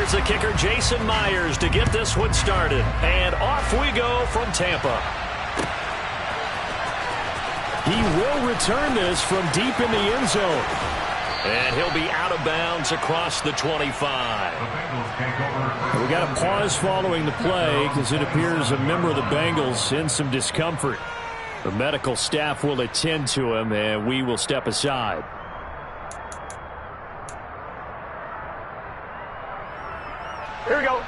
Here's the kicker, Jason Myers, to get this one started. And off we go from Tampa. He will return this from deep in the end zone. And he'll be out of bounds across the 25. We got a pause following the play because it appears a member of the Bengals in some discomfort. The medical staff will attend to him, and we will step aside. Here we go.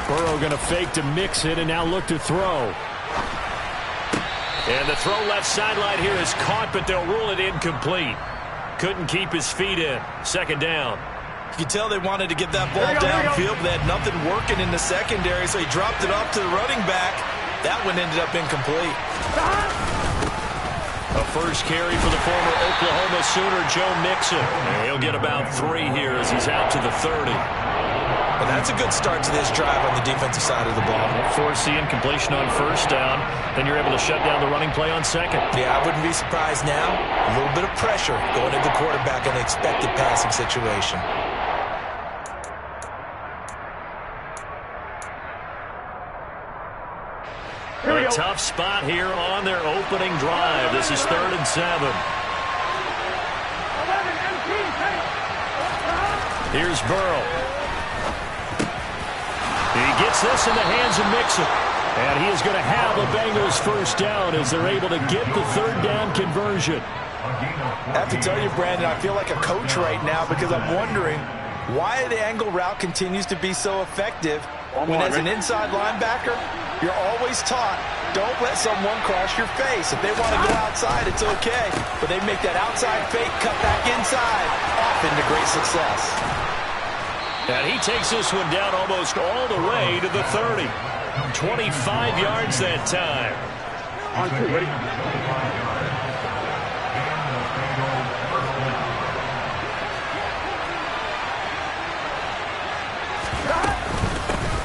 Burrow going to fake to mix it and now look to throw. And the throw left sideline here is caught, but they'll rule it incomplete. Couldn't keep his feet in. Second down. You can tell they wanted to get that ball downfield, but they had nothing working in the secondary, so he dropped it off to the running back. That one ended up incomplete. A first carry for the former Oklahoma Sooner, Joe Mixon. And he'll get about 3 here as he's out to the 30. Well, that's a good start to this drive on the defensive side of the ball. Force the incompletion on first down. Then you're able to shut down the running play on second. Yeah, I wouldn't be surprised now. A little bit of pressure going into the quarterback in an expected passing situation. A tough spot here on their opening drive. This is 3rd and 7. Here's Burrow. He gets this in the hands of Mixon. And he is going to have the Bengals first down as they're able to get the 3rd down conversion. I have to tell you, Brandon, I feel like a coach right now because I'm wondering why the angle route continues to be so effective when as an inside linebacker, you're always taught, don't let someone cross your face. If they want to go outside, it's okay. But they make that outside fake, cut back inside, often to great success. And he takes this one down almost all the way to the 30. 25 yards that time. On 2, ready?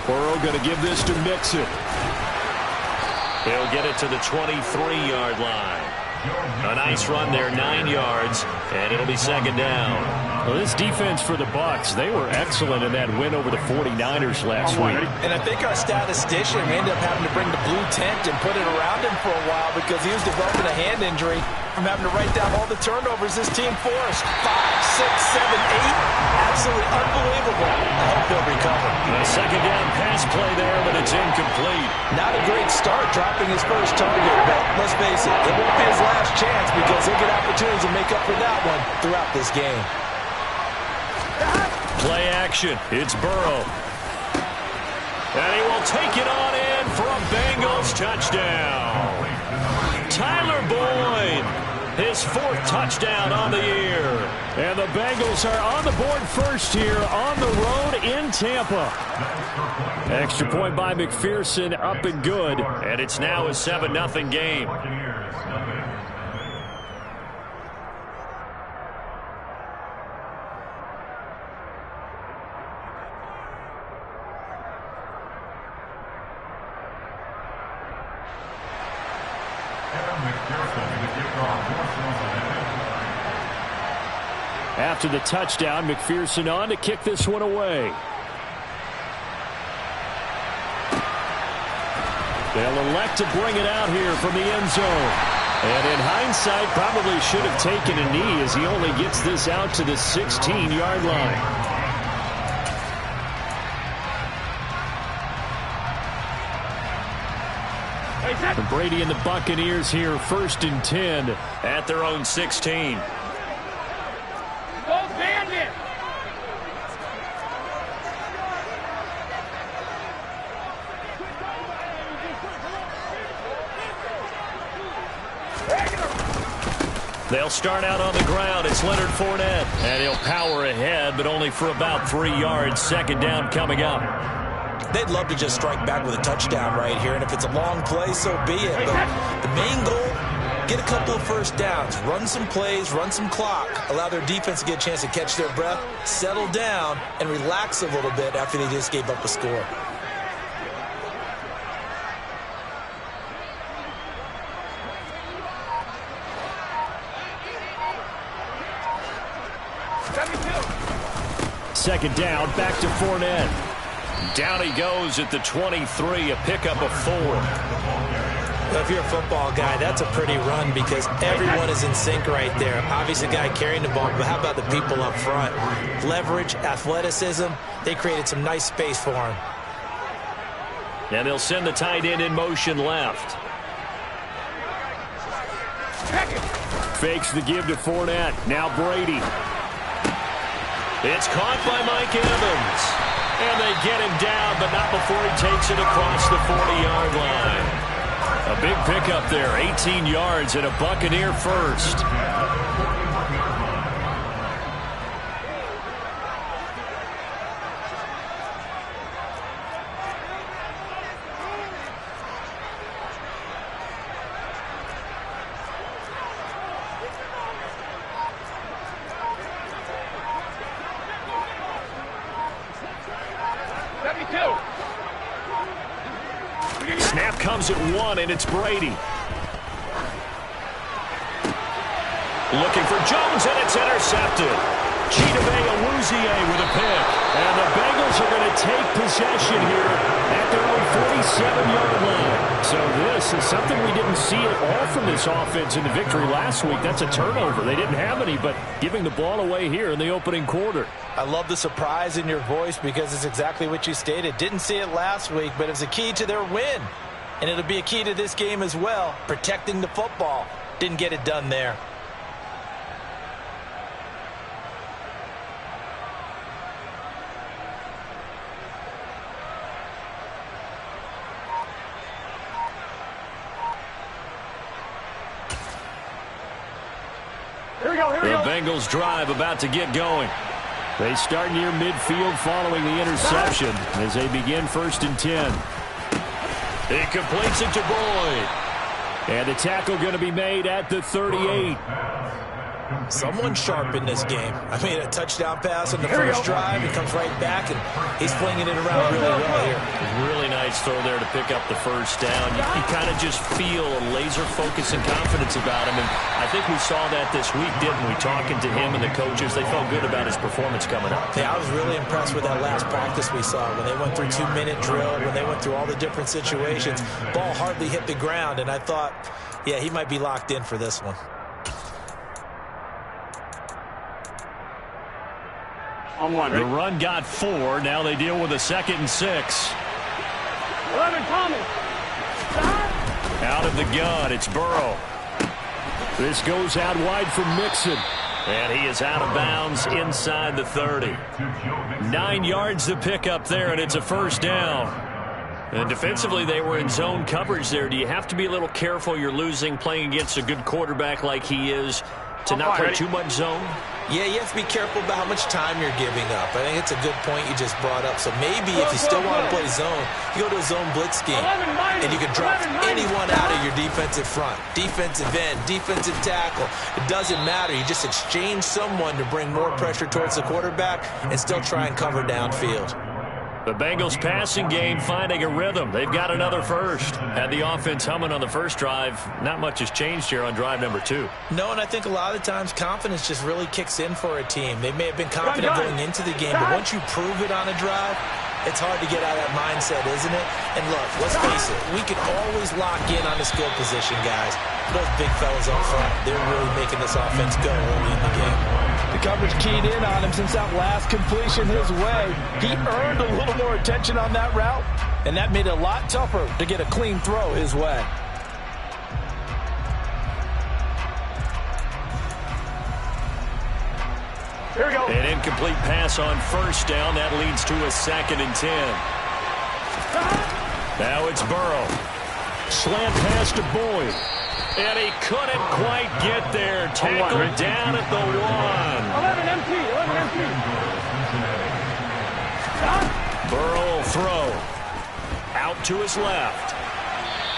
Burrow going to give this to Mixon. He'll get it to the 23-yard line. A nice run there, 9 yards, and it'll be second down. Well, this defense for the Bucs, they were excellent in that win over the 49ers last week. And I think our statistician ended up having to bring the blue tent and put it around him for a while because he was developing a hand injury from having to write down all the turnovers this team forced. 5, 6, 7, 8. Absolutely unbelievable. I hope he'll recover. A second down pass play there, but it's incomplete. Not a great start dropping his first target, but let's face it, it won't be his last chance because he'll get opportunities to make up for that one throughout this game. Play action. It's Burrow. And he will take it on in for a Bengals touchdown. Tyler Boyd, his 4th touchdown on the year. And the Bengals are on the board first here on the road in Tampa. Extra point by McPherson, up and good. And it's now a 7-0 game. After the touchdown, McPherson on to kick this one away. They'll elect to bring it out here from the end zone. And in hindsight, probably should have taken a knee as he only gets this out to the 16-yard line. And Brady and the Buccaneers here, 1st and 10 at their own 16. They'll start out on the ground. It's Leonard Fournette. And he'll power ahead, but only for about 3 yards. Second down coming up. They'd love to just strike back with a touchdown right here, and if it's a long play, so be it. But the main goal, get a couple of first downs, run some plays, run some clock, allow their defense to get a chance to catch their breath, settle down, and relax a little bit after they just gave up a score. second down. Back to Fournette. Down he goes at the 23, a pickup of 4. If you're a football guy, that's a pretty run because everyone is in sync right there. Obviously, the guy carrying the ball, but how about the people up front? Leverage, athleticism, they created some nice space for him. And they'll send the tight end in motion left. Fakes the give to Fournette. Now Brady. It's caught by Mike Evans. And they get him down, but not before he takes it across the 40-yard line. A big pickup there, 18 yards and a Buccaneer first. Snap comes at 1, and it's Brady. Looking for Jones, and it's intercepted. Chidobe Awuzie with a pick. And the Bengals are going to take possession here at their own 47-yard line. So this is something we didn't see at all from this offense in the victory last week. That's a turnover. They didn't have any, but giving the ball away here in the opening quarter. I love the surprise in your voice because it's exactly what you stated. Didn't see it last week, but it's a key to their win. And it'll be a key to this game as well, protecting the football. Didn't get it done there. The Bengals drive about to get going. They start near midfield following the interception as they begin 1st and 10. He completes it to Boyd. And the tackle going to be made at the 38. Someone sharp in this game. I mean, a touchdown pass on the first drive. He comes right back, and he's flinging it around really well here. Really nice throw there to pick up the first down. You kind of just feel a laser focus and confidence about him. And I think we saw that this week, didn't we? Talking to him and the coaches, they felt good about his performance coming up. Yeah, I was really impressed with that last practice we saw when they went through 2-minute drill, when they went through all the different situations. Ball hardly hit the ground, and I thought, yeah, he might be locked in for this one. The run got 4. Now they deal with a 2nd and 6. 11, Thomas. Out of the gun, it's Burrow. This goes out wide for Mixon. And he is out of bounds inside the 30. 9 yards to pick up there, and it's a first down. And defensively, they were in zone coverage there. Do you have to be a little careful? You're losing, playing against a good quarterback like he is, to not play too much zone? Yeah, you have to be careful about how much time you're giving up. I think it's a good point you just brought up. So maybe if you still want to play zone, you go to a zone blitz scheme, and you can drop anyone out of your defensive front, defensive end, defensive tackle. It doesn't matter. You just exchange someone to bring more pressure towards the quarterback and still try and cover downfield. The Bengals passing game finding a rhythm. They've got another first. Had the offense humming on the first drive. Not much has changed here on drive number 2. No, and I think a lot of times confidence just really kicks in for a team. They may have been confident going into the game, but once you prove it on a drive, it's hard to get out of that mindset, isn't it? And look, let's face it, we can always lock in on the skill position, guys. Those big fellas up front, they're really making this offense go early in the game. The coverage keyed in on him since that last completion his way. He earned a little more attention on that route, and that made it a lot tougher to get a clean throw his way. Here we go. An incomplete pass on first down. That leads to a 2nd and 10. Now it's Burrow. Slant pass to Boyd. And he couldn't quite get there. Tackled down at the 1. 11 empty. 11 empty. Burrow will throw. Out to his left.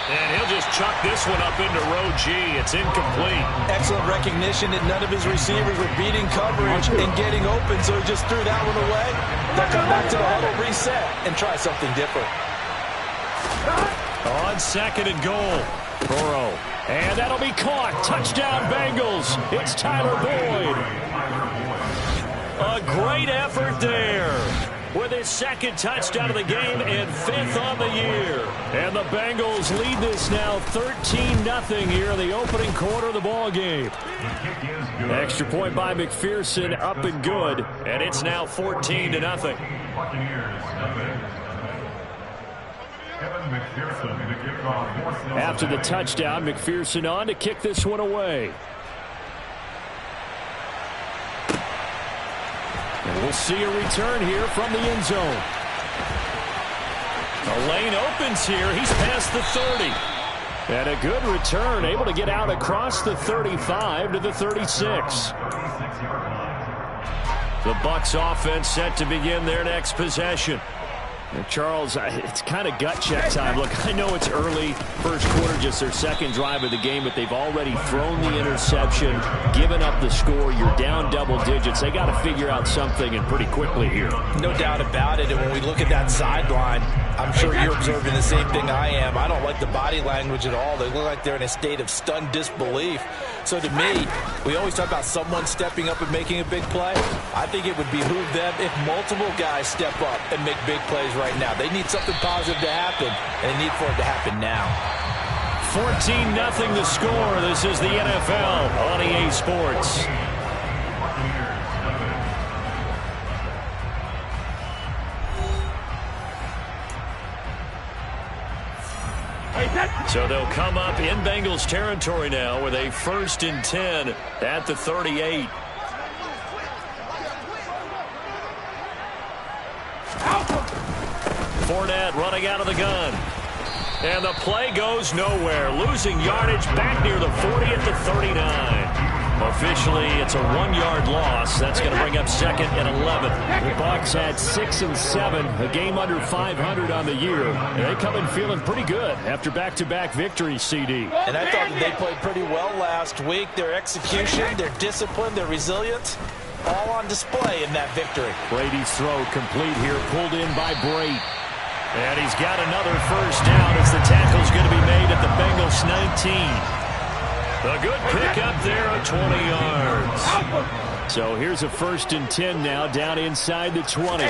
And he'll just chuck this one up into row G. It's incomplete. Excellent recognition that none of his receivers were beating coverage and getting open, so he just threw that one away. They'll come back to the huddle, reset, and try something different. On 2nd and goal. Burrow. And that'll be caught. Touchdown, Bengals. It's Tyler Boyd. A great effort there with his second touchdown of the game and 5th on the year. And the Bengals lead this now 13-0 here in the opening quarter of the ball game. Extra point by McPherson, up and good. And it's now 14-0. After the touchdown, McPherson on to kick this one away. And we'll see a return here from the end zone. The lane opens here. He's past the 30. And a good return, able to get out across the 35 to the 36. The Bucs offense set to begin their next possession. And Charles, it's kind of gut check time. Look, I know it's early, first quarter, just their second drive of the game, but they've already thrown the interception, given up the score. You're down double digits. They got to figure out something, and pretty quickly here. No doubt about it. And when we look at that sideline, I'm sure you're observing the same thing I am. I don't like the body language at all. They look like they're in a state of stunned disbelief. So to me, we always talk about someone stepping up and making a big play. I think it would behoove them if multiple guys step up and make big plays right now. They need something positive to happen, and they need for it to happen now. 14-0 the score. This is the NFL on EA Sports. So they'll come up in Bengals territory now with a 1st and 10 at the 38. Fournette running out of the gun. And the play goes nowhere. Losing yardage back near the 40 at the 39. Officially, it's a 1-yard loss. That's going to bring up 2nd and 11. The Bucs had 6 and 7, a game under 500 on the year. And they come in feeling pretty good after back-to-back victories, CD. And I thought that they played pretty well last week. Their execution, their discipline, their resilience, all on display in that victory. Brady's throw complete here, pulled in by Brate. And he's got another first down as the tackle's going to be made at the Bengals 19. A good pick up there at 20 yards. So here's a 1st and 10 now, down inside the 20.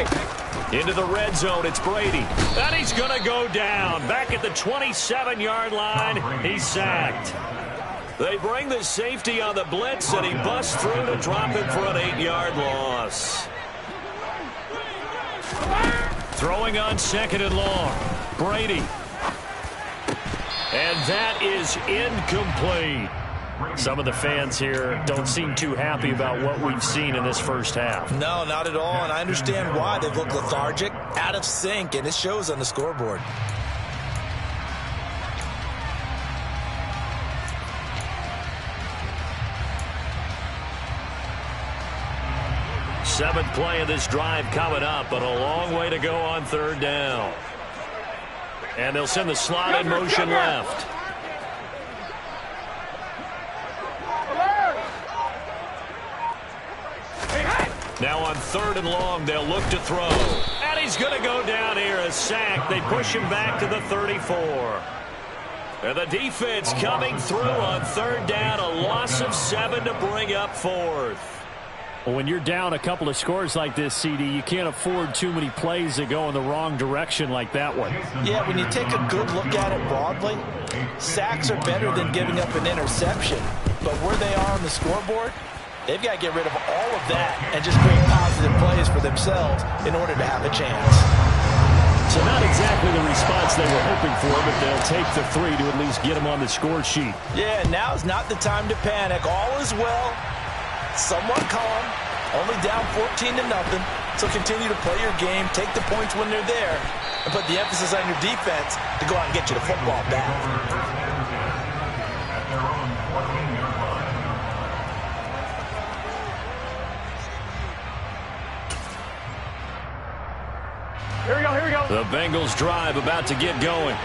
Into the red zone, it's Brady. And he's going to go down. Back at the 27-yard line, he's sacked. They bring the safety on the blitz, and he busts through to drop him for an 8-yard loss. Throwing on 2nd and long. Brady. And that is incomplete. Some of the fans here don't seem too happy about what we've seen in this first half. No, not at all, and I understand why. They've looked lethargic, out of sync, and it shows on the scoreboard. Seventh play of this drive coming up, but a long way to go on 3rd down. And they'll send the slot in motion left. Now on 3rd and long, they'll look to throw. And he's going to go down here, a sack. They push him back to the 34. And the defense coming through on 3rd down, a loss of 7 to bring up 4th. Well, when you're down a couple of scores like this, CD, you can't afford too many plays that go in the wrong direction like that one. Yeah, when you take a good look at it broadly, sacks are better than giving up an interception. But where they are on the scoreboard, they've got to get rid of all of that and just create positive plays for themselves in order to have a chance. So not exactly the response they were hoping for, but they'll take the 3 to at least get them on the score sheet. Yeah, now's not the time to panic. All is well. Somewhat calm, only down 14-0. So continue to play your game, take the points when they're there, and put the emphasis on your defense to go out and get you the football back. Here we go, here we go. The Bengals drive about to get going.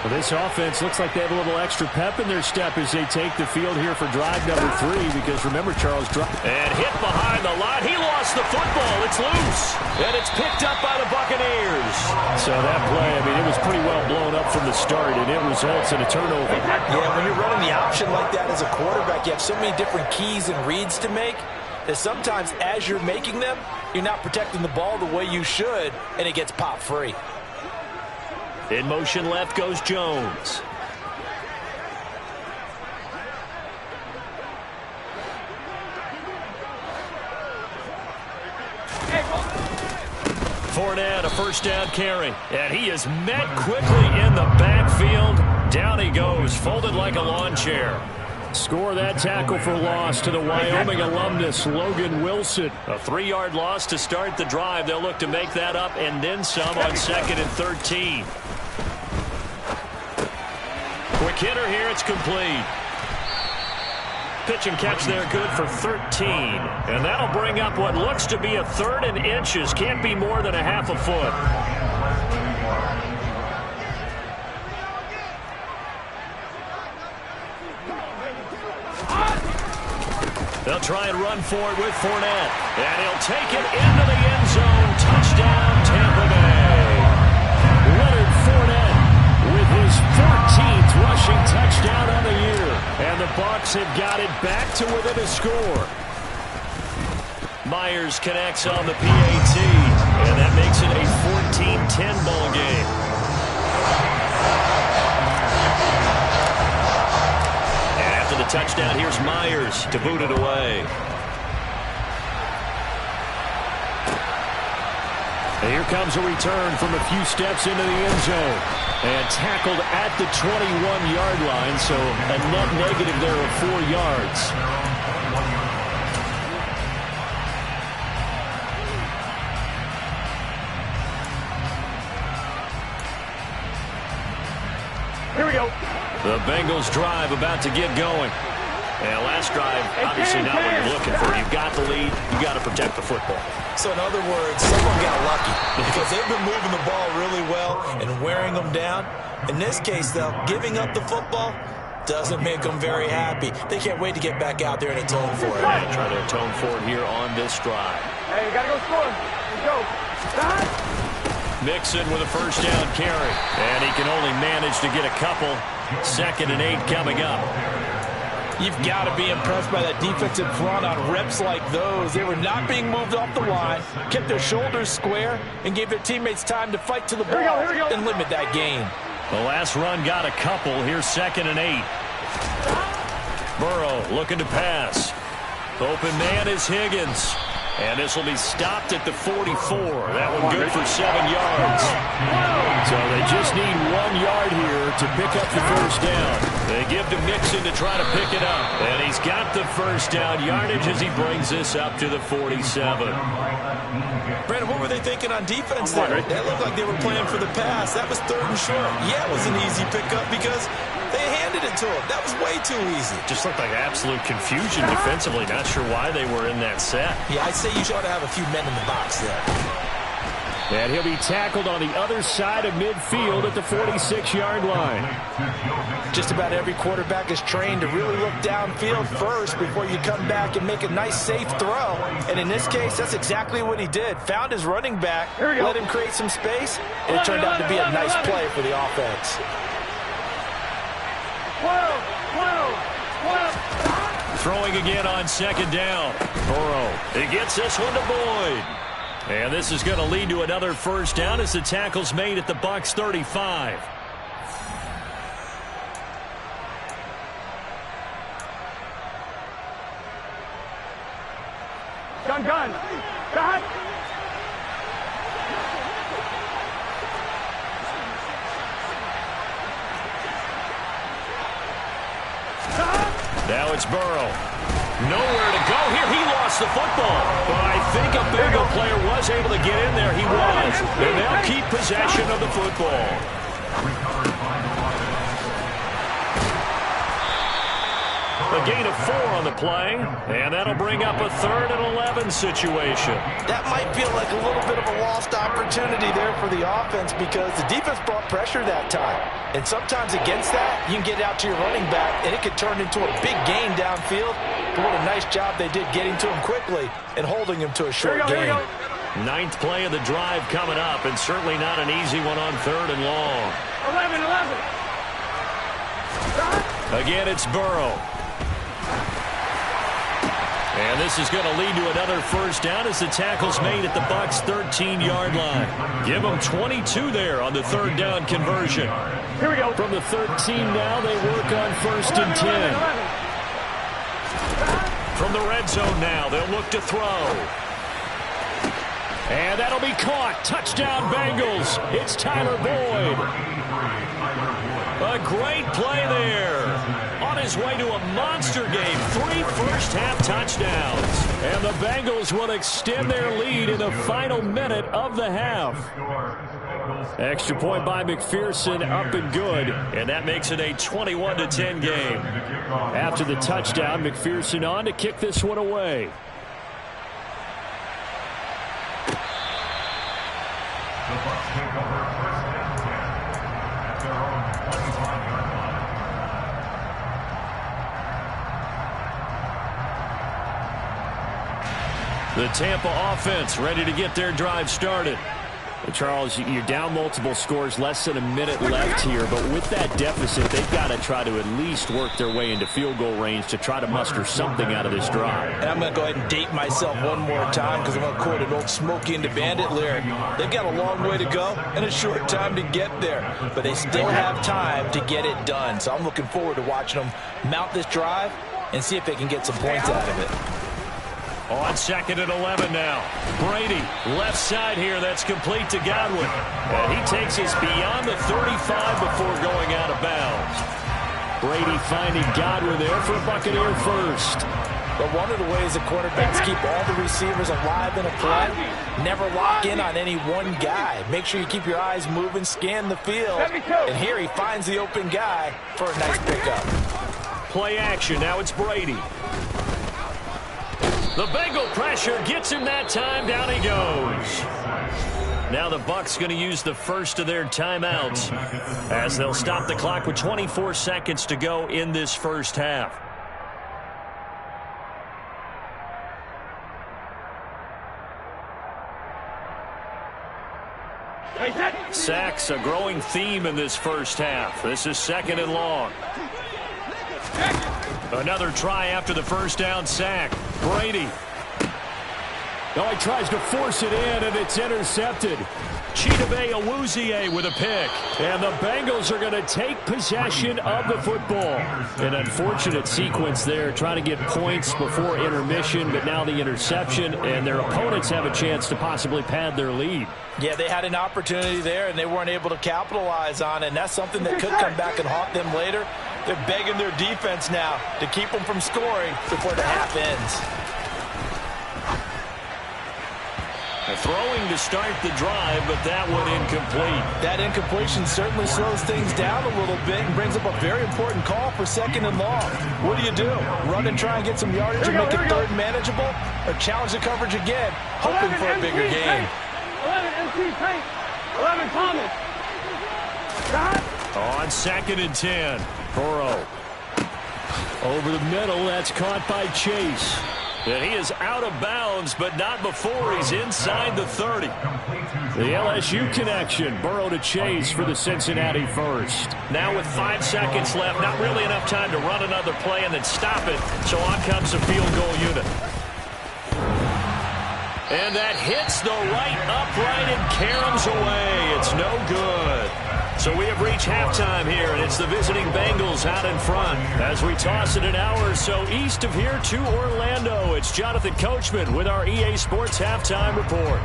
Well, this offense looks like they have a little extra pep in their step as they take the field here for drive number 3, because remember, Charles, and hit behind the line. He lost the football. It's loose. And it's picked up by the Buccaneers. So that play, I mean, it was pretty well blown up from the start, and it results in a turnover. Yeah, when you're running the option like that as a quarterback, you have so many different keys and reads to make. is sometimes as you're making them, you're not protecting the ball the way you should, and it gets popped free. In motion left goes Jones. Fournette, a first down carry. And he is met quickly in the backfield. Down he goes, folded like a lawn chair. Score that tackle for loss to the Wyoming alumnus, Logan Wilson. A 3-yard loss to start the drive. They'll look to make that up and then some on 2nd and 13. Quick hitter here, it's complete. Pitch and catch there, good for 13. And that'll bring up what looks to be a 3rd and inches. Can't be more than a half a foot. They'll try and run for it with Fournette. And he'll take it into the end zone. Touchdown, Tampa Bay. Leonard Fournette with his 14th rushing touchdown on the year. And the Bucs have got it back to within a score. Myers connects on the PAT. And that makes it a 14-10 ball game. After the touchdown, here's Myers to boot it away. And here comes a return from a few steps into the end zone. And tackled at the 21-yard line, so a net negative there of 4 yards. Here we go. The Bengals drive about to get going. And last drive, obviously not what you're looking for. You've got the lead. You've got to protect the football. So in other words, someone got lucky because they've been moving the ball really well and wearing them down. In this case, though, giving up the football doesn't make them very happy. They can't wait to get back out there and atone for it. And try to atone for it here on this drive. Hey, you got to go score. Let's go. Mixon with a first down carry. And he can only manage to get a couple. 2nd and 8 coming up. You've got to be impressed by that defensive front on reps like those. They were not being moved off the line, kept their shoulders square, and gave their teammates time to fight to the ball and limit that gain. The last run got a couple. Here's 2nd and 8. Burrow looking to pass. Open man is Higgins. And this will be stopped at the 44. That one good for 7 yards. So they just need 1 yard here to pick up the first down. They give to Mixon to try to pick it up. And he's got the first down yardage as he brings this up to the 47. Brandon, what were they thinking on defense there? That looked like they were playing for the pass. That was 3rd and short. Yeah, it was an easy pickup because they handed it to him. That was way too easy. Just looked like absolute confusion defensively. Not sure why they were in that set. Yeah, I'd say you ought to have a few men in the box there. And he'll be tackled on the other side of midfield at the 46-yard line. Just about every quarterback is trained to really look downfield first before you come back and make a nice, safe throw. And in this case, that's exactly what he did. Found his running back, let him create some space, and it turned out to be a nice play for the offense. 12. Throwing again on 2nd down. Burrow. He gets this one to Boyd. And this is going to lead to another first down as the tackle's made at the Bucs 35. Gun. Got. Now it's Burrow. Nowhere to go here. He lost the football. But I think a Bengal player was able to get in there. He was. And they'll keep possession of the football. A gain of 4 on the play. And that'll bring up a 3rd and 11 situation. That might feel like a little bit of a lost opportunity there for the offense because the defense brought pressure that time. And sometimes against that, you can get out to your running back, and it could turn into a big gain downfield. But what a nice job they did getting to him quickly and holding him to a short gain. 9th play of the drive coming up, and certainly not an easy one on 3rd and long. 11. Again, it's Burrow. And this is going to lead to another first down as the tackle's made at the Bucs' 13-yard line. Give them 22 there on the third down conversion. Here we go. From the 13 now, they work on first and 10. From the red zone now, they'll look to throw. And that'll be caught. Touchdown, Bengals. It's Tyler Boyd. A great play there. On his way to a monster game. 3 first-half touchdowns. And the Bengals will extend their lead in the final minute of the half. Extra point by McPherson, up and good. And that makes it a 21-10 game. After the touchdown, McPherson on to kick this one away. The Tampa offense ready to get their drive started. Charles, you're down multiple scores, less than a minute left here, but with that deficit, they've got to try to at least work their way into field goal range to try to muster something out of this drive. And I'm going to go ahead and date myself one more time because I'm going to quote an old Smokey and the Bandit lyric. They've got a long way to go and a short time to get there, but they still have time to get it done. So I'm looking forward to watching them mount this drive and see if they can get some points out of it. On second and 11 now. Brady, left side here. That's complete to Godwin. And he takes us beyond the 35 before going out of bounds. Brady finding Godwin there for a Buccaneer first. But one of the ways that quarterbacks keep all the receivers alive in a play, never lock in on any one guy. Make sure you keep your eyes moving, scan the field. And here he finds the open guy for a nice pickup. Play action. Now it's Brady. The Bengal pressure gets him that time. Down he goes. Now the Bucs going to use the first of their timeouts as they'll stop the clock with 24 seconds to go in this first half. Sacks, a growing theme in this first half. This is second and long. Another try after the first down sack. Brady. Oh, he tries to force it in, and it's intercepted. Chidobe Awuzie with a pick. And the Bengals are going to take possession of the football. An unfortunate sequence there, trying to get points before intermission, but now the interception, and their opponents have a chance to possibly pad their lead. Yeah, they had an opportunity there, and they weren't able to capitalize on it, and that's something that could come back and haunt them later. They're begging their defense now to keep them from scoring before the half ends. Throwing to start the drive, but that one incomplete. That incompletion certainly slows things down a little bit and brings up a very important call for second and long. What do? Run and try and get some yardage and make it third manageable? Or challenge the coverage again, hoping for a bigger gain? 11 MC Tank. 11 Thomas. On second and 10. Burrow. Over the middle, that's caught by Chase. And he is out of bounds, but not before he's inside the 30. The LSU connection. Burrow to Chase for the Cincinnati first. Now with 5 seconds left, not really enough time to run another play and then stop it. So on comes the field goal unit. And that hits the right upright and caroms away. It's no good. So we have reached halftime here, and it's the visiting Bengals out in front. As we toss it an hour or so east of here to Orlando, it's Jonathan Coachman with our EA Sports Halftime Report.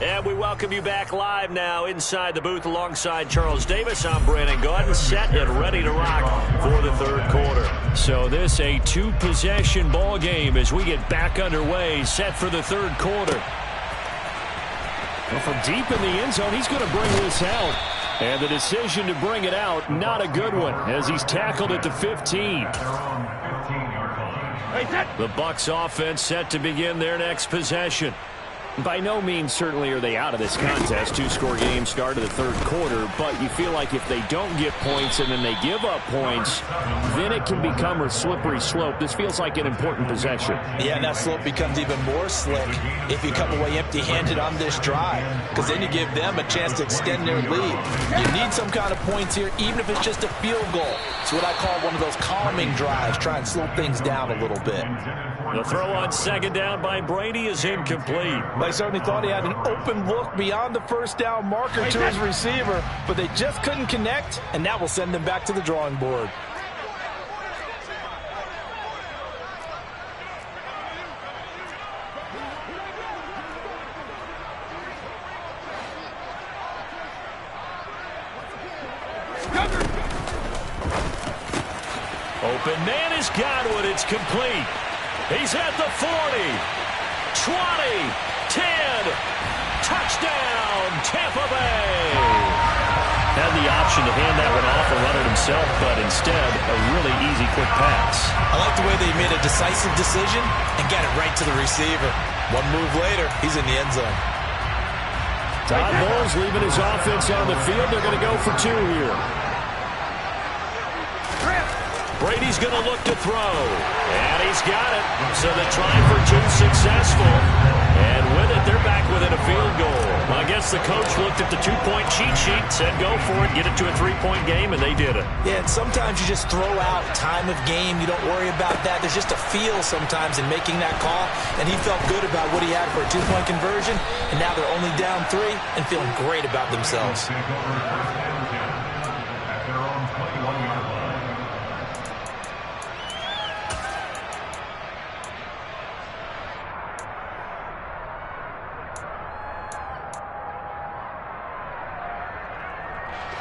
And we welcome you back live now inside the booth alongside Charles Davis. I'm Brandon Gaudin, set and ready to rock for the third quarter. So this a 2-possession ball game as we get back underway, set for the third quarter. Well, from deep in the end zone, he's going to bring this out. And the decision to bring it out, not a good one, as he's tackled at the 15. The Bucs offense set to begin their next possession. By no means certainly are they out of this contest. Two-score game, start of the third quarter, but you feel like if they don't get points and then they give up points, then it can become a slippery slope. This feels like an important possession. Yeah, and that slope becomes even more slick if you come away empty-handed on this drive, because then you give them a chance to extend their lead. You need some kind of points here, even if it's just a field goal. It's what I call one of those calming drives, try and slow things down a little bit. The throw on second down by Brady is incomplete. They certainly thought he had an open look beyond the first down marker to his receiver, but they just couldn't connect, and that will send them back to the drawing board. Open man is Godwin. It's complete. He's at the 40, 20, 10, touchdown, Tampa Bay. Had the option to hand that one off and run it himself, but instead, a really easy, quick pass. I like the way they made a decisive decision and got it right to the receiver. One move later, he's in the end zone. Todd Bowles leaving his offense on the field. They're going to go for two here. Brady's going to look to throw, and he's got it. So the try for two successful, and with it, they're back within a field goal. I guess the coach looked at the two-point cheat sheet, said go for it, get it to a three-point game, and they did it. Yeah, and sometimes you just throw out time of game. You don't worry about that. There's just a feel sometimes in making that call, and he felt good about what he had for a two-point conversion, and now they're only down 3 and feeling great about themselves.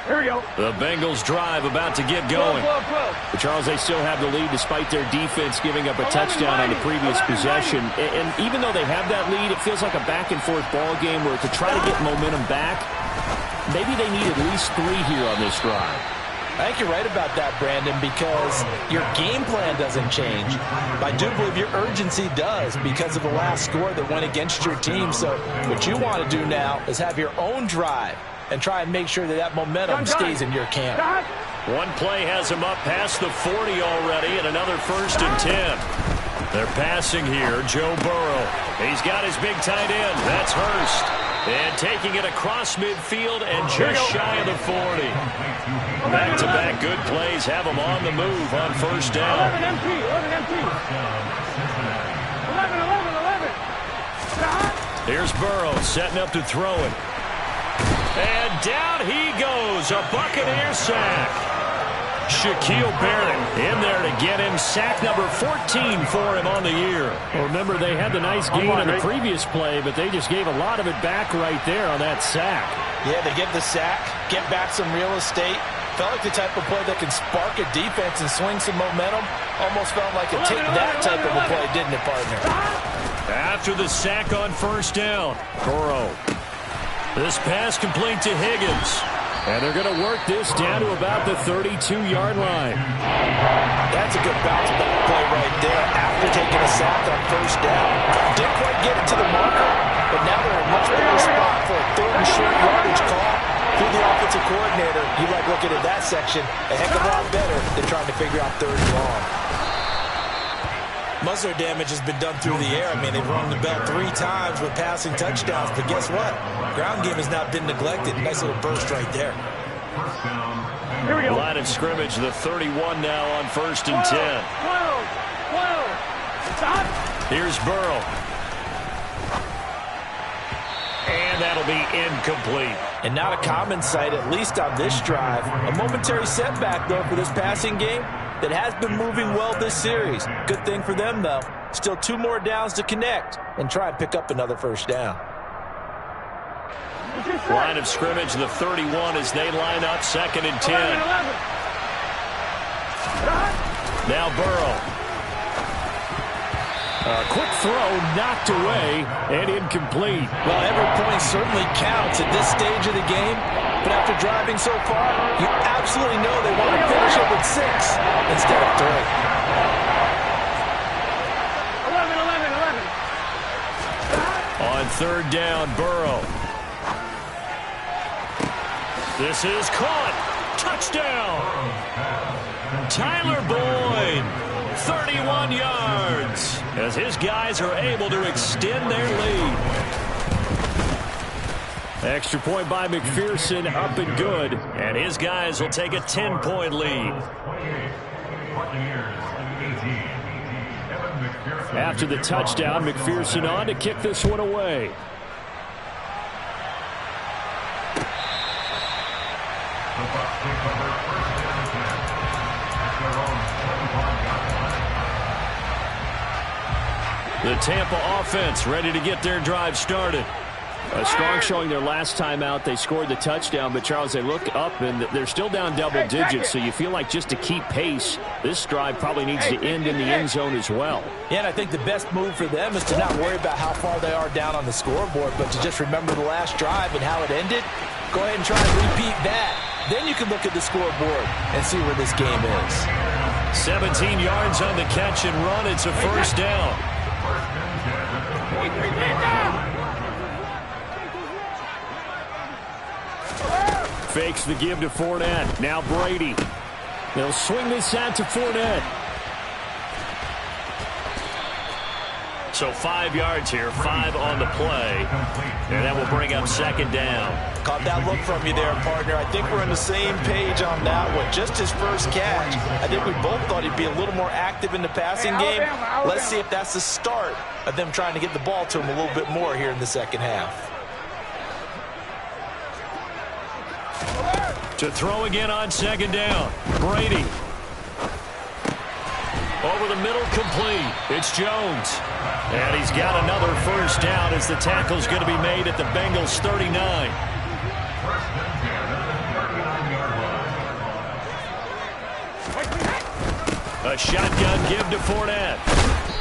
Here we go. The Bengals drive about to get going. But Charles, they still have the lead despite their defense giving up a touchdown on the previous possession. And even though they have that lead, it feels like a back-and-forth ball game where to try to get momentum back, maybe they need at least 3 here on this drive. I think you're right about that, Brandon, because your game plan doesn't change. I do believe your urgency does because of the last score that went against your team. So what you want to do now is have your own drive and try and make sure that that momentum stays in your camp. One play has him up past the 40 already, and another 1st and 10. They're passing here, Joe Burrow. He's got his big tight end. That's Hurst. And taking it across midfield and just shy of the 40. Back-to-back good plays have him on the move on 1st down. 11 MT. 11. Here's Burrow setting up to throw it. And down he goes, a Buccaneer sack. Shaquille Barrett in there to get him sack number 14 for him on the year. Well, remember, they had the nice gain on the previous play, but they just gave a lot of it back right there on that sack. Yeah, they get the sack, get back some real estate. Felt like the type of play that can spark a defense and swing some momentum. Almost felt like a take that type of a play, didn't it, partner? After the sack on 1st down, Burrow. This pass complete to Higgins. And they're going to work this down to about the 32-yard line. That's a good bounce back play right there after taking a sack on 1st down. Didn't quite get it to the marker, but now they're in a much better spot for a 3rd and short yardage call. Through the offensive coordinator, you like looking at that section a heck of a lot better than trying to figure out 3rd and long. Muzzler damage has been done through the air. I mean, they've rung the bell 3 times with passing touchdowns, but guess what? Ground game has not been neglected. Nice little burst right there. Here we go. Line of scrimmage, the 31 now on 1st and 10. 12. Stop. Here's Burrow. And that'll be incomplete. And not a common sight, at least on this drive. A momentary setback, though, for this passing game that has been moving well this series. Good thing for them, though. Still 2 more downs to connect and try and pick up another 1st down. Line of scrimmage, the 31 as they line up 2nd and 10. 11. Now Burrow. A quick throw knocked away and incomplete. Well, every point certainly counts at this stage of the game. But after driving so far, you absolutely know they want to finish it with 6 instead of 3. 11. On third down, Burrow. This is caught. Touchdown. Tyler Boyd, 31 yards, as his guys are able to extend their lead. Extra point by McPherson, up and good. And his guys will take a 10-point lead. After the touchdown, McPherson on to kick this one away. The Tampa offense ready to get their drive started. A strong showing their last time out. They scored the touchdown, but Charles, they look up and they're still down double digits, so you feel like just to keep pace, this drive probably needs to end in the end zone as well. Yeah, and I think the best move for them is to not worry about how far they are down on the scoreboard, but to just remember the last drive and how it ended. Go ahead and try and repeat that. Then you can look at the scoreboard and see where this game is. 17 yards on the catch and run. It's a first down. Fakes the give to Fournette. Now Brady. They'll swing this out to Fournette. So 5 yards here, 5 on the play. And that will bring up second down. Caught that look from you there, partner. I think we're on the same page on that one. Just his first catch. I think we both thought he'd be a little more active in the passing game. Let's see if that's the start of them trying to get the ball to him a little bit more here in the second half. To throw again on second down. Brady. Over the middle, complete. It's Jones. And he's got another first down as the tackle's going to be made at the Bengals 39. A shotgun give to Fournette.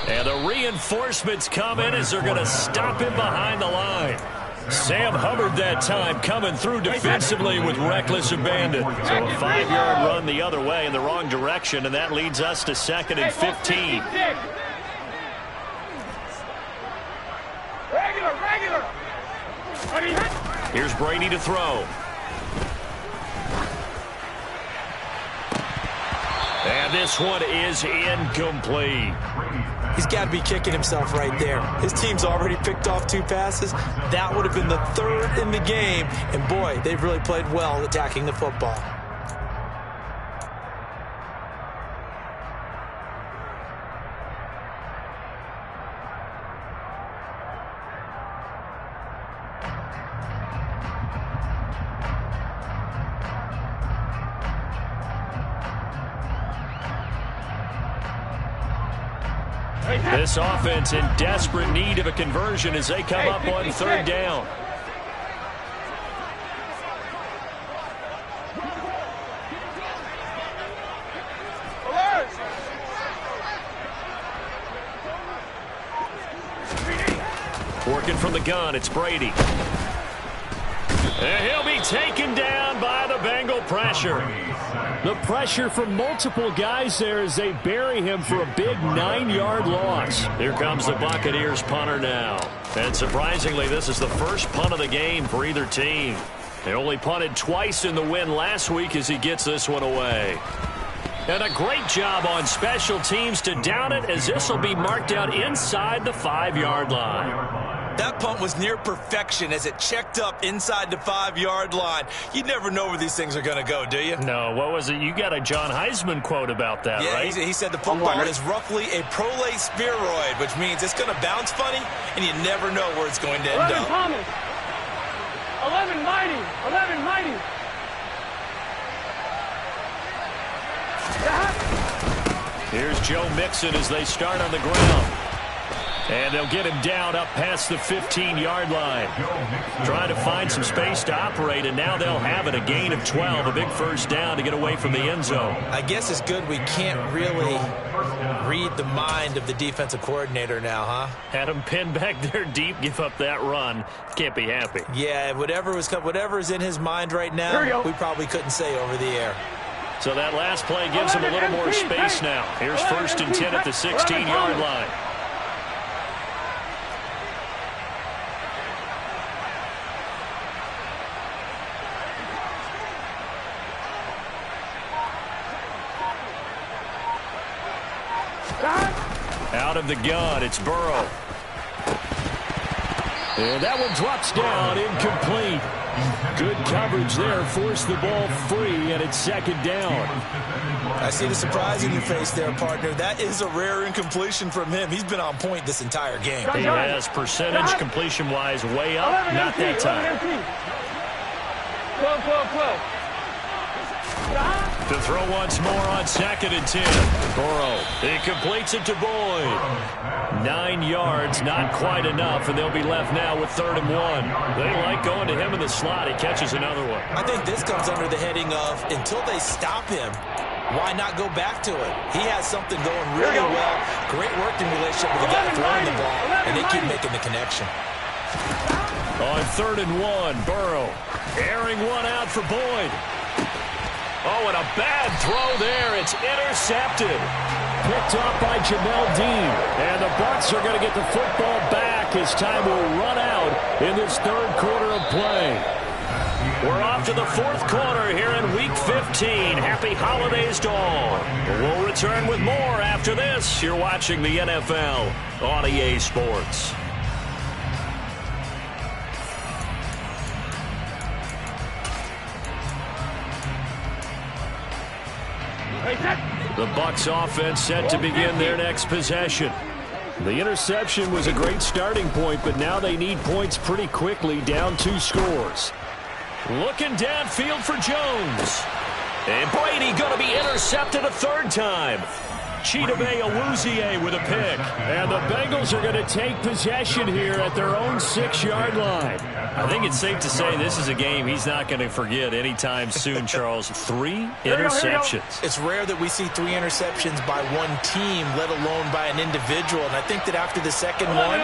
And the reinforcements come in as they're going to stop him behind the line. Sam Hubbard that time coming through defensively with reckless abandon. So a 5-yard run the other way in the wrong direction, and that leads us to 2nd and 15. Here's Brady to throw. And this one is incomplete. He's got to be kicking himself right there. His team's already picked off 2 passes. That would have been the 3rd in the game. And, boy, they've really played well attacking the football. This offense in desperate need of a conversion as they come up on 3rd down. Working from the gun, it's Brady. And he'll be taken down by the Bengal pressure. The pressure from multiple guys there as they bury him for a big 9-yard loss. Here comes the Buccaneers punter now. And surprisingly, this is the first punt of the game for either team. They only punted twice in the win last week as he gets this one away. And a great job on special teams to down it as this will be marked out inside the 5-yard line. That punt was near perfection as it checked up inside the 5-yard line. You never know where these things are going to go, do you? No, what was it? You got a John Heisman quote about that, right? Yeah, he said the football is roughly a prolate spheroid, which means it's going to bounce funny, and you never know where it's going to end 11 up. Thomas. 11 Mighty. 11 Mighty. Here's Joe Mixon as they start on the ground. And they'll get him down up past the 15-yard line. Trying to find some space to operate, and now they'll have it. A gain of 12, a big first down to get away from the end zone. I guess it's good we can't really read the mind of the defensive coordinator now, huh? Had him pinned back there deep, give up that run. Can't be happy. Yeah, whatever's in his mind right now, we probably couldn't say over the air. So that last play gives him a little more space now. Here's 1st and 10 at the 16-yard line. Out of the gun, it's Burrow. And that one drops down, incomplete. Good coverage there, forced the ball free, and it's second down. I see the surprise in your face there, partner. That is a rare incompletion from him. He's been on point this entire game. He has percentage completion-wise way up, not that time. 12. To throw once more on 2nd and 10. Burrow, he completes it to Boyd. 9 yards, not quite enough, and they'll be left now with 3rd and 1. They like going to him in the slot. He catches another one. I think this comes under the heading of, until they stop him, why not go back to it? He has something going really well. Great working relationship with the guy throwing the ball, and they keep making the connection. On 3rd and 1, Burrow airing one out for Boyd. Oh, and a bad throw there. It's intercepted. Picked off by Jamel Dean. And the Bucs are going to get the football back as time will run out in this 3rd quarter of play. We're off to the 4th quarter here in Week 15. Happy holidays to all. We'll return with more after this. You're watching the NFL on EA Sports. The Bucs offense set to begin their next possession. The interception was a great starting point, but now they need points pretty quickly, down 2 scores. Looking downfield for Jones. And Brady going to be intercepted a 3rd time. Chidobe Awuzie with a pick. And the Bengals are going to take possession here at their own 6-yard line. I think it's safe to say this is a game he's not going to forget anytime soon, Charles. 3 interceptions. It's rare that we see 3 interceptions by one team, let alone by an individual. And I think that after the second one,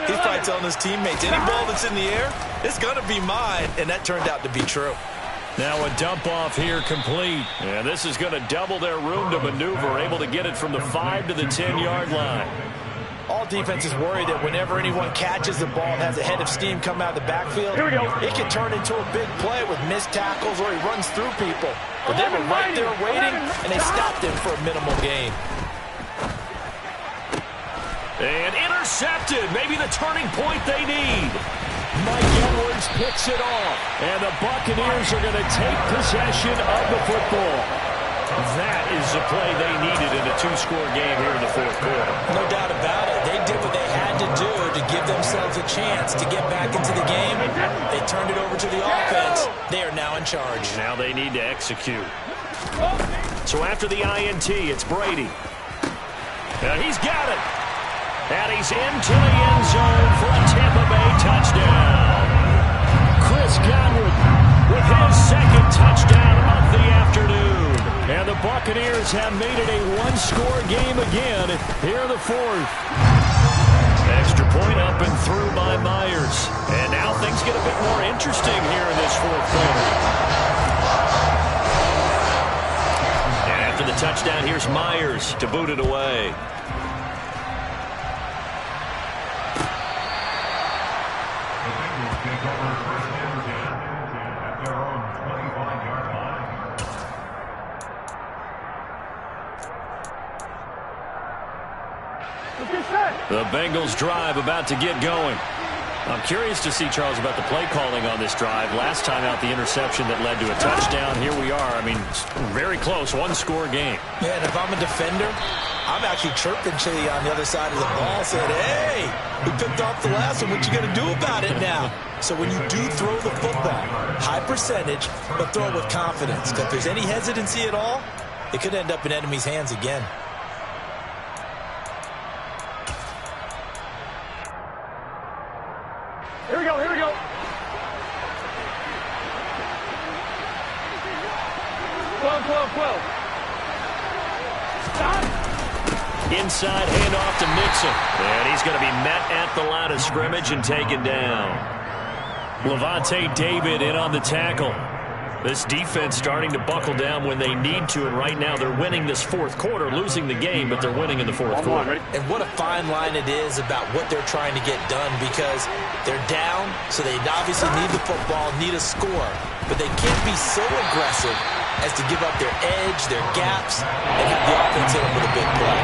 he's probably telling his teammates, any ball that's in the air, it's going to be mine. And that turned out to be true. Now a dump off here complete. And this is going to double their room to maneuver, able to get it from the 5 to the 10-yard line. All defenses worry that whenever anyone catches the ball and has a head of steam come out of the backfield, it can turn into a big play with missed tackles or he runs through people. But they were right there waiting, and they stopped him for a minimal gain. And intercepted. Maybe the turning point they need. Mike Edwards picks it off. And the Buccaneers are going to take possession of the football. That is the play they needed in a 2-score game here in the 4th quarter. No doubt about it. They did what they had to do to give themselves a chance to get back into the game. They turned it over to the offense. They are now in charge. Now they need to execute. So after the INT, it's Brady. Now he's got it. And he's into the end zone for a Tampa Bay touchdown. Chris Godwin with his 2nd touchdown of the afternoon. And the Buccaneers have made it a 1-score game again here in the 4th. Extra point up and through by Myers. And now things get a bit more interesting here in this 4th quarter. And after the touchdown, here's Myers to boot it away. The Bengals drive about to get going. I'm curious to see, Charles, about the play calling on this drive. Last time out, the interception that led to a touchdown. Here we are. I mean, very close, 1-score game. Yeah, and if I'm a defender, I'm actually chirping Chili on the other side of the ball, saying, hey, we picked off the last one. What you going to do about it now? So when you do throw the football, high percentage, but throw it with confidence. Because if there's any hesitancy at all, it could end up in enemy's hands again. Here we go. 12. Stop. Inside handoff to Mixon. And he's going to be met at the line of scrimmage and taken down. Levante David in on the tackle. This defense starting to buckle down when they need to, and right now they're winning this 4th quarter, losing the game, but they're winning in the 4th quarter. And what a fine line it is about what they're trying to get done, because they're down, so they obviously need the football, need a score, but they can't be so aggressive as to give up their edge, their gaps, and have the offense hit them with a big play.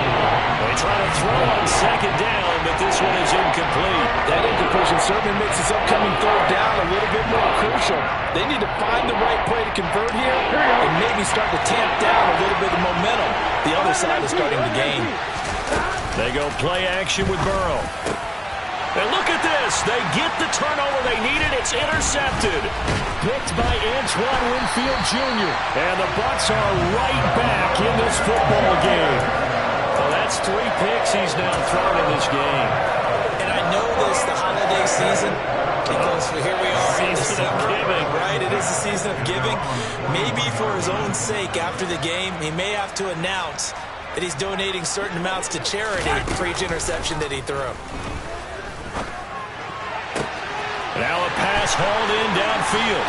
They try to throw on second down, but this one is incomplete. That incompletion certainly makes this upcoming third down a little bit more crucial. They need to find the right play to convert here and maybe start to tamp down a little bit of momentum the other side is starting to gain. They go play action with Burrow. And look at this. They get the turnover they needed. It's intercepted. Picked by Antoine Winfield Jr. And the Bucs are right back in this football game. Well, that's 3 picks he's now thrown in this game. And I know this, the holiday season, because here we are in December, right? It is the season of giving. Maybe for his own sake after the game, he may have to announce that he's donating certain amounts to charity for each interception that he threw. Now a pass hauled in downfield.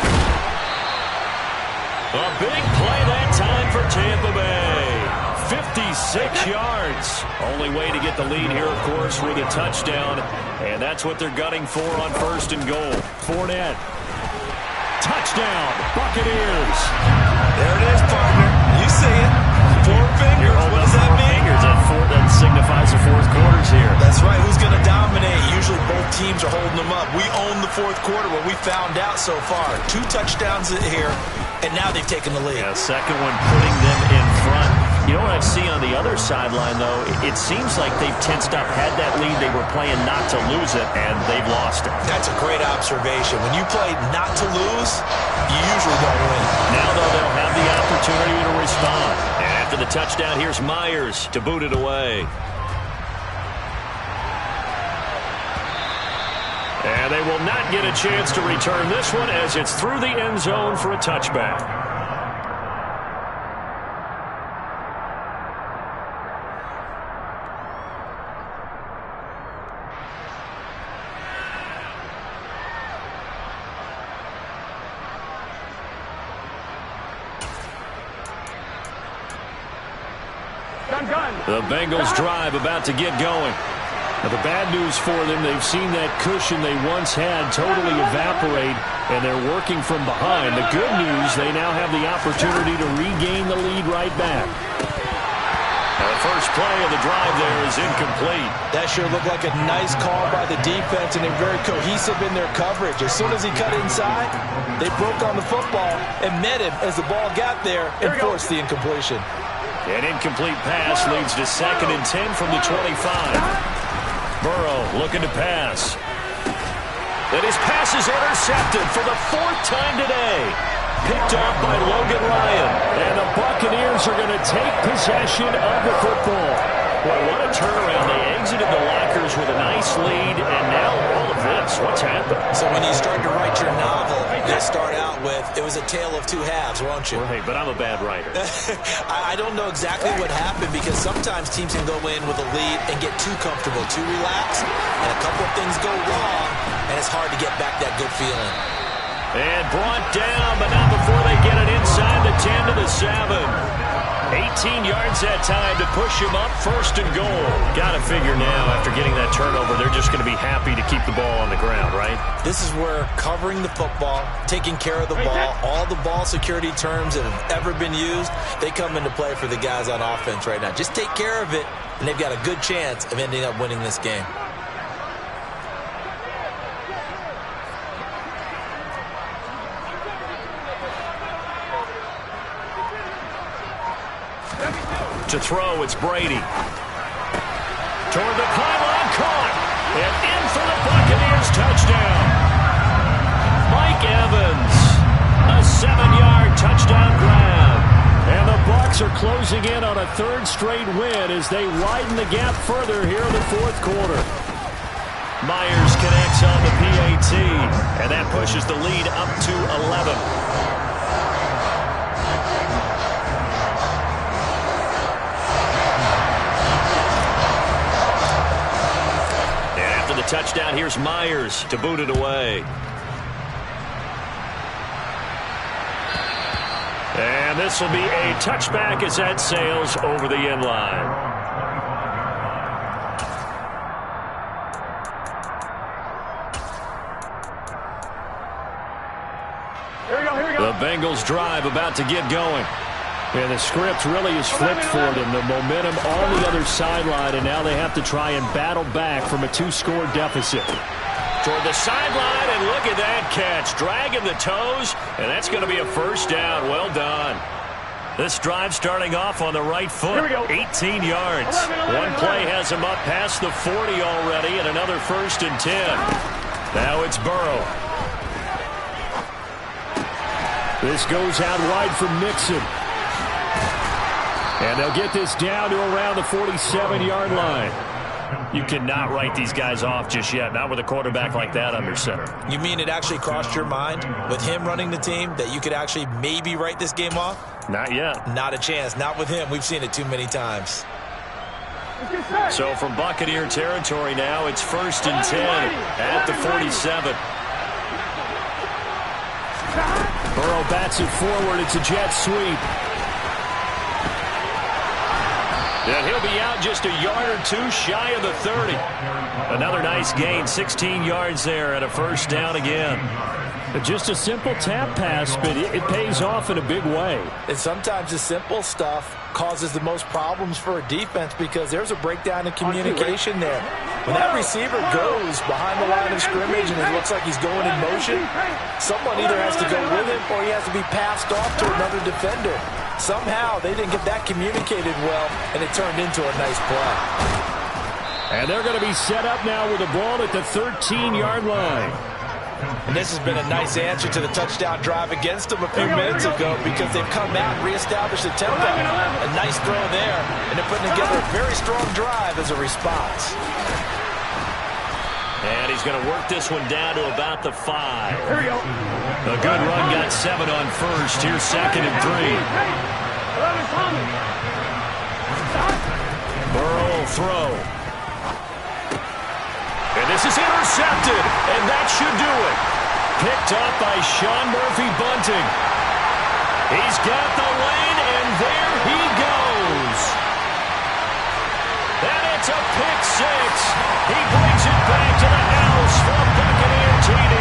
A big play that time for Tampa Bay. 56 yards. Only way to get the lead here, of course, with a touchdown. And that's what they're gunning for on 1st and goal. Fournette. Touchdown, Buccaneers. There it is, partner. You see it. 4 fingers. What does that mean? That signifies the 4th quarters here. That's right. Who's going to dominate? Usually both teams are holding them up. We own the 4th quarter, what we found out so far. 2 touchdowns here, and now they've taken the lead. Yeah, second one putting them in front. You know what I see on the other sideline, though? It seems like they've tensed up, had that lead. They were playing not to lose it, and they've lost it. That's a great observation. When you play not to lose, you usually don't win. Now, though, they'll have the opportunity to respond. And after the touchdown, here's Myers to boot it away. And they will not get a chance to return this one as it's through the end zone for a touchback. The Bengals drive about to get going. Now, the bad news for them, they've seen that cushion they once had totally evaporate, and they're working from behind. The good news, they now have the opportunity to regain the lead right back. Now, the first play of the drive there is incomplete. That sure looked like a nice call by the defense, and they're very cohesive in their coverage. As soon as he cut inside, they broke on the football and met him as the ball got there and forced the incompletion. An incomplete pass leads to 2nd and 10 from the 25. Burrow looking to pass. And his pass is intercepted for the 4th time today. Picked off by Logan Ryan. And the Buccaneers are going to take possession of the football. Boy, what a turnaround. They exited the lockers with a nice lead, and now all of this. What's happened? So when you start to write your novel, you'll start out with, it was a tale of 2 halves, won't you? Right, but I'm a bad writer. I don't know exactly what happened because sometimes teams can go in with a lead and get too comfortable, too relaxed, and a couple of things go wrong, and it's hard to get back that good feeling. And brought down, but not before they get it inside the 10 to the 7. 18 yards that time to push him up 1st and goal. Got to figure now, after getting that turnover, they're just going to be happy to keep the ball on the ground, right? This is where covering the football, taking care of the ball, all the ball security terms that have ever been used, they come into play for the guys on offense right now. Just take care of it, and they've got a good chance of ending up winning this game. To throw, it's Brady. Toward the pylon, caught. And in for the Buccaneers touchdown. Mike Evans, a 7-yard touchdown grab. And the Bucs are closing in on a 3rd straight win as they widen the gap further here in the 4th quarter. Myers connects on the PAT, and that pushes the lead up to 11. The touchdown, here's Myers to boot it away. And this will be a touchback as that sails over the end line. The The Bengals drive about to get going. And the script really is flipped for them. The momentum on the other sideline, and now they have to try and battle back from a 2-score deficit. Toward the sideline, and look at that catch. Dragging the toes, and that's going to be a first down. Well done. This drive starting off on the right foot. 18 yards. One play has him up past the 40 already, and another 1st and 10. Now it's Burrow. This goes out wide for Mixon. And they'll get this down to around the 47-yard line. You cannot write these guys off just yet, not with a quarterback like that under center. You mean it actually crossed your mind with him running the team that you could actually maybe write this game off? Not yet. Not a chance. Not with him. We've seen it too many times. So from Buccaneer territory now, it's 1st and 10 at the 47. Burrow bats it forward. It's a jet sweep. And he'll be out just a yard or two shy of the 30. Another nice gain, 16 yards there, and a first down again. Just a simple tap pass, but it pays off in a big way. And sometimes the simple stuff causes the most problems for a defense because there's a breakdown in communication there. When that receiver goes behind the line of scrimmage and it looks like he's going in motion, someone either has to go with him or he has to be passed off to another defender. Somehow they didn't get that communicated well, and it turned into a nice play. And they're going to be set up now with the ball at the 13-yard line. And this has been a nice answer to the touchdown drive against them a few minutes ago because they've come out and reestablished the tempo. A nice throw there, and they're putting together a very strong drive as a response. And he's going to work this one down to about the 5. Here we go. A good run got 7 on first. Here's 2nd and 3. Burrow will throw. And this is intercepted, and that should do it. Picked up by Sean Murphy-Bunting. He's got the lane, and there he goes. And it's a pick 6. He brings it back to the house for a Buccaneer TD.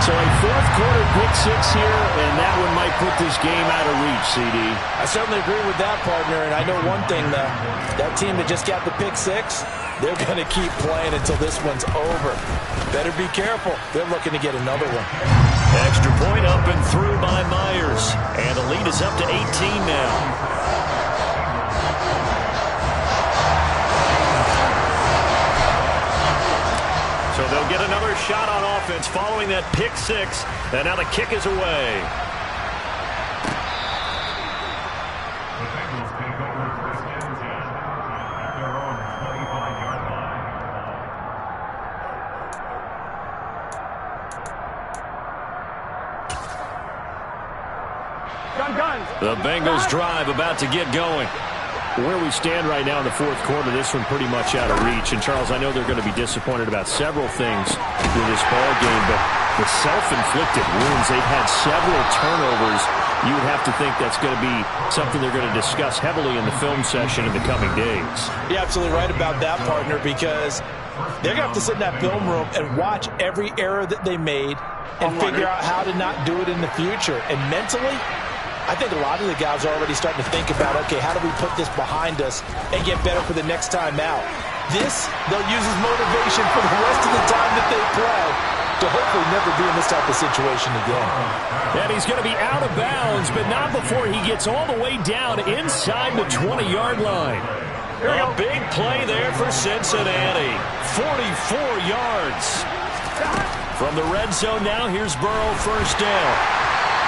So a 4th-quarter pick 6 here, and that one might put this game out of reach, CD. I certainly agree with that, partner, and I know one thing, though. That team that just got the pick 6, they're going to keep playing until this one's over. Better be careful. They're looking to get another one. Extra point up and through by Myers. And the lead is up to 18 now. So they'll get another shot on offense following that pick 6. And now the kick is away. The Bengals drive about to get going. Where we stand right now in the 4th quarter, this one pretty much out of reach. And, Charles, I know they're going to be disappointed about several things with this ball game, but the self-inflicted wounds, they've had several turnovers. You would have to think that's going to be something they're going to discuss heavily in the film session in the coming days. You're absolutely right about that, partner, because they're going to have to sit in that film room and watch every error that they made and figure out how to not do it in the future. And mentally, I think a lot of the guys are already starting to think about, okay, how do we put this behind us and get better for the next time out? This, they'll use as motivation for the rest of the time that they play to hopefully never be in this type of situation again. And he's going to be out of bounds, but not before he gets all the way down inside the 20-yard line. A big play there for Cincinnati. 44 yards. From the red zone now, here's Burrow, first down.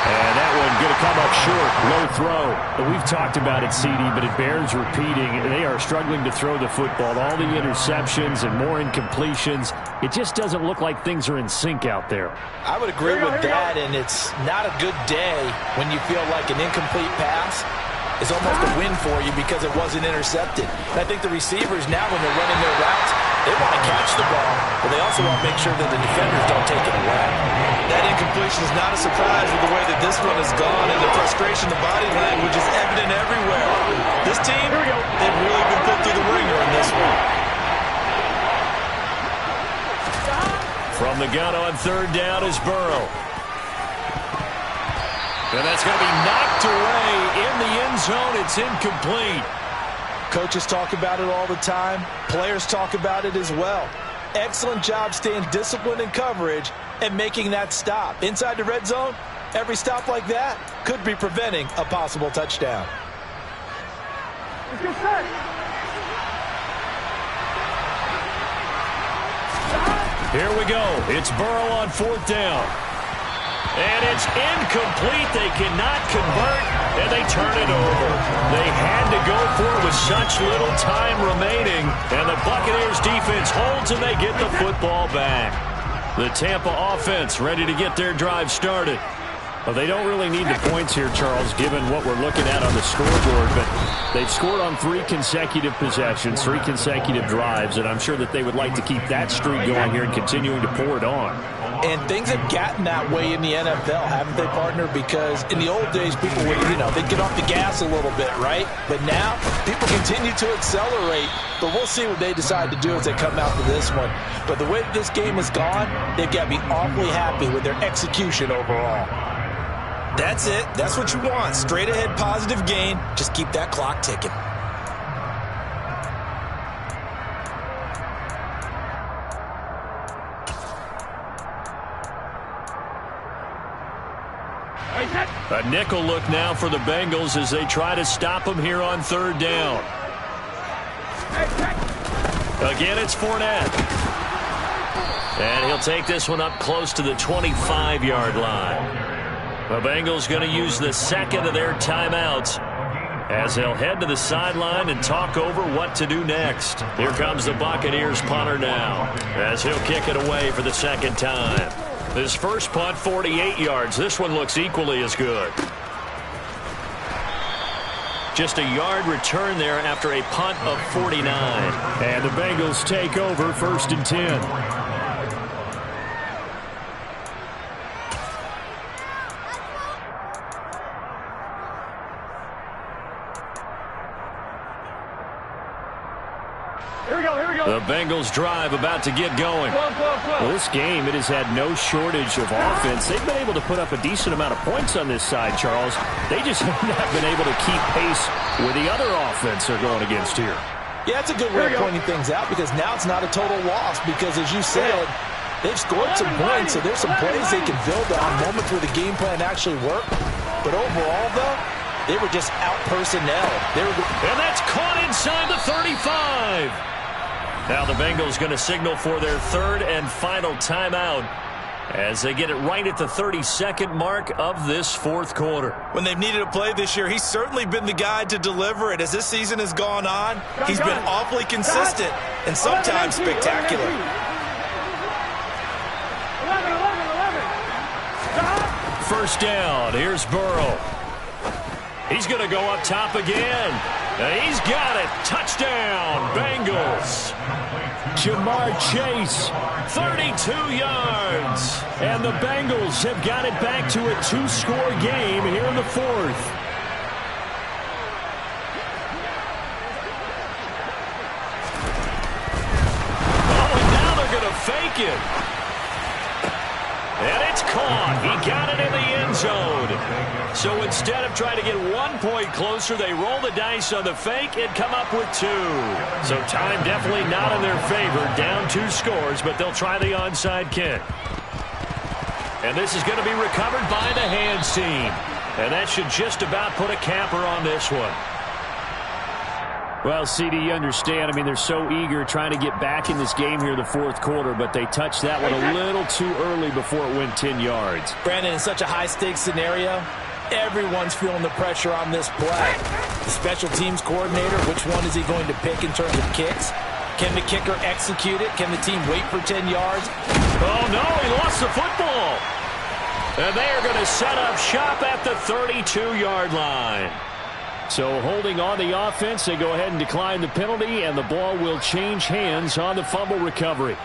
And that one going to come up short. Low throw. And we've talked about it, CD, but it bears repeating. They are struggling to throw the football. All the interceptions and more incompletions. It just doesn't look like things are in sync out there. I would agree with that, and it's not a good day when you feel like an incomplete pass is almost a win for you because it wasn't intercepted. And I think the receivers now, when they're running their routes, they want to catch the ball, but they also want to make sure that the defenders don't take it away. That incompletion is not a surprise with the way that this one has gone, and the frustration, the body language is evident everywhere. This team, they've really been put through the ringer on this one. From the the gun on third down is Burrow. And that's going to be knocked away in the end zone. It's incomplete. Coaches talk about it all the time. Players talk about it as well. Excellent job staying disciplined in coverage and making that stop. Inside the red zone, every stop like that could be preventing a possible touchdown. Let's get set. Here we go. It's Burrow on fourth down. And it's incomplete. They cannot convert, and they turn it over. They had to go for it with such little time remaining, and the Buccaneers defense holds, and they get the football back. The Tampa offense ready to get their drive started. Well, they don't really need the points here, Charles, given what we're looking at on the scoreboard, but they've scored on 3 consecutive possessions, 3 consecutive drives, and I'm sure that they would like to keep that streak going here and continuing to pour it on. And things have gotten that way in the NFL, haven't they, partner? Because in the old days, people would, they'd get off the gas a little bit, right? But now, people continue to accelerate. But we'll see what they decide to do as they come out to this one. But the way that this game has gone, they've got to be awfully happy with their execution overall. That's it. That's what you want. Straight ahead positive gain. Just keep that clock ticking. A nickel look now for the Bengals as they try to stop him here on third down. Again, it's Fournette. And he'll take this one up close to the 25-yard line. The Bengals going to use the second of their timeouts as they'll head to the sideline and talk over what to do next. Here comes the Buccaneers punter now as he'll kick it away for the second time. His first punt, 48 yards. This one looks equally as good. Just a yard return there after a punt of 49. And the Bengals take over 1st and 10. The Bengals drive about to get going. Well, this game, it has had no shortage of offense. They've been able to put up a decent amount of points on this side, Charles. They just have not been able to keep pace with the other offense they're going against here. Yeah, it's a good way of pointing things out because now it's not a total loss because, as you said, they've scored some points, so there's some plays they can build on, moments where the game plan actually worked. But overall, though, they were just out-personnel. And that's caught inside the 35. Now the Bengals going to signal for their third and final timeout as they get it right at the 32nd mark of this fourth quarter. When they've needed a play this year, he's certainly been the guy to deliver it. As this season has gone on, he's been awfully consistent and sometimes spectacular. 11. First down. Here's Burrow. He's going to go up top again. He's got it. Touchdown, Bengals. Jamar Chase, 32 yards. And the Bengals have got it back to a 2-score game here in the fourth. Oh, and now they're going to fake it. And it's caught. He got it in the end zone. So instead of trying to get 1 point closer, they roll the dice on the fake and come up with 2. So time definitely not in their favor. Down 2 scores, but they'll try the onside kick. And this is going to be recovered by the hands team. And that should just about put a capper on this one. Well, CD, you understand. I mean, they're so eager trying to get back in this game here in the fourth quarter, but they touched that one a little too early before it went 10 yards. Brandon, in such a high-stakes scenario, everyone's feeling the pressure on this play. The special teams coordinator, which one is he going to pick in terms of kicks? Can the kicker execute it? Can the team wait for 10 yards? Oh, no, he lost the football. And they are going to set up shop at the 32-yard line. So holding on the offense, they go ahead and decline the penalty, and the ball will change hands on the fumble recovery.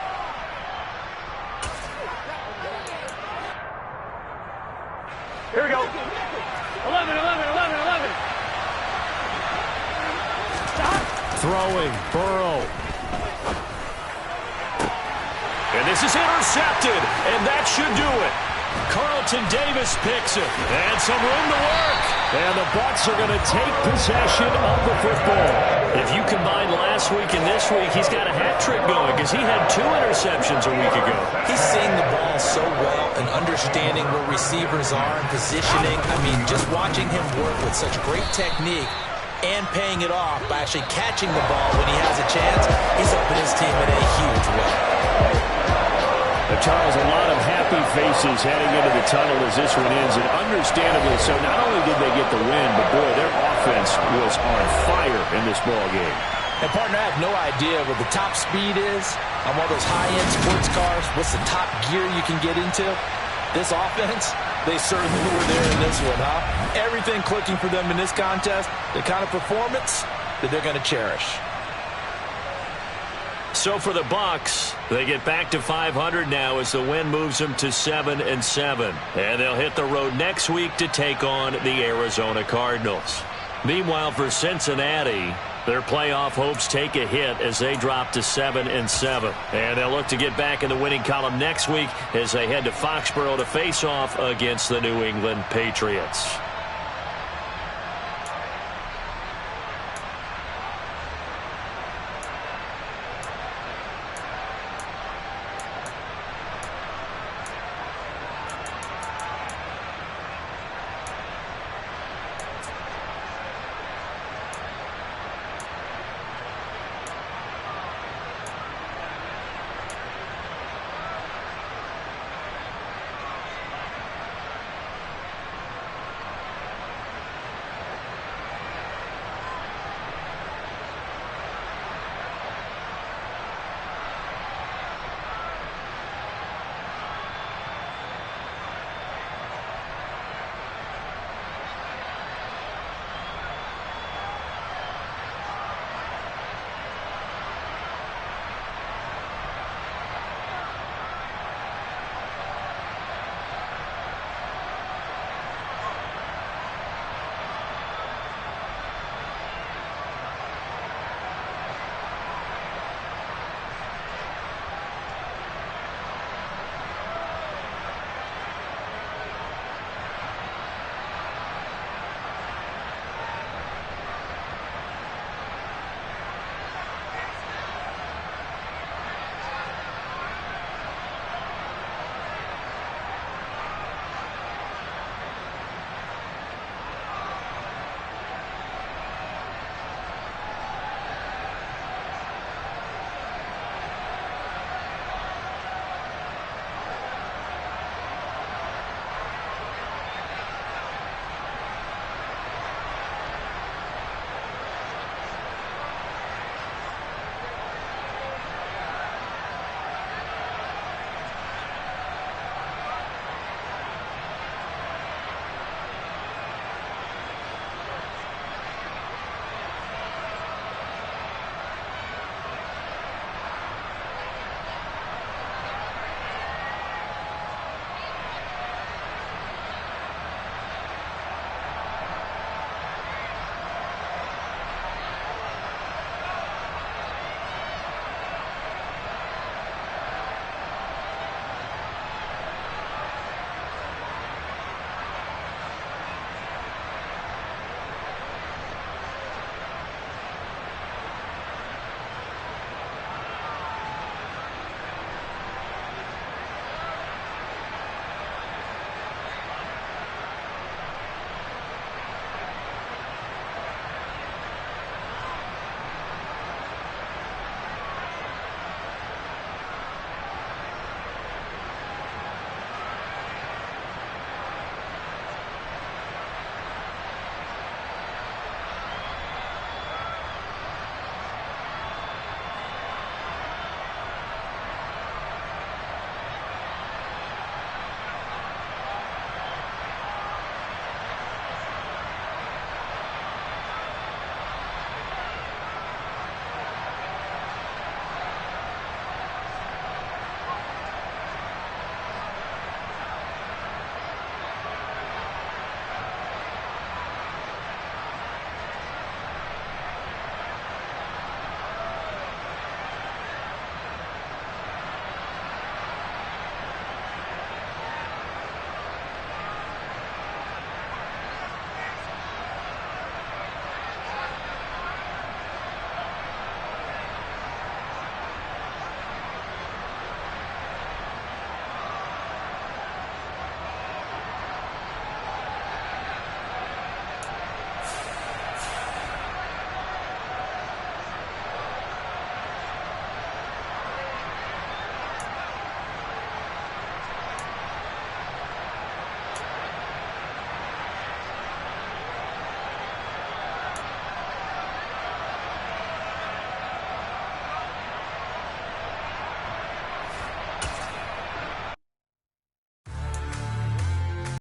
Here we go. 11. Stop. Throwing, Burrow. And this is intercepted, and that should do it. Carlton Davis picks it, and some room to work. And the Bucs are going to take possession of the football. If you combine last week and this week, he's got a hat trick going because he had 2 interceptions a week ago. He's seeing the ball so well and understanding where receivers are and positioning. I mean, just watching him work with such great technique and paying it off by actually catching the ball when he has a chance, he's helping his team in a huge way. Charles, a lot of happy faces heading into the tunnel as this one ends, and understandably so. Not only did they get the win, but boy, their offense was on fire in this ball game. And partner, I have no idea what the top speed is on one of those high-end sports cars. What's the top gear you can get into? This offense, they certainly were there in this one, huh? Everything clicking for them in this contest, the kind of performance that they're going to cherish. So for the Bucs, they get back to 500 now as the win moves them to 7-7. And they'll hit the road next week to take on the Arizona Cardinals. Meanwhile, for Cincinnati, their playoff hopes take a hit as they drop to 7-7. And they'll look to get back in the winning column next week as they head to Foxborough to face off against the New England Patriots.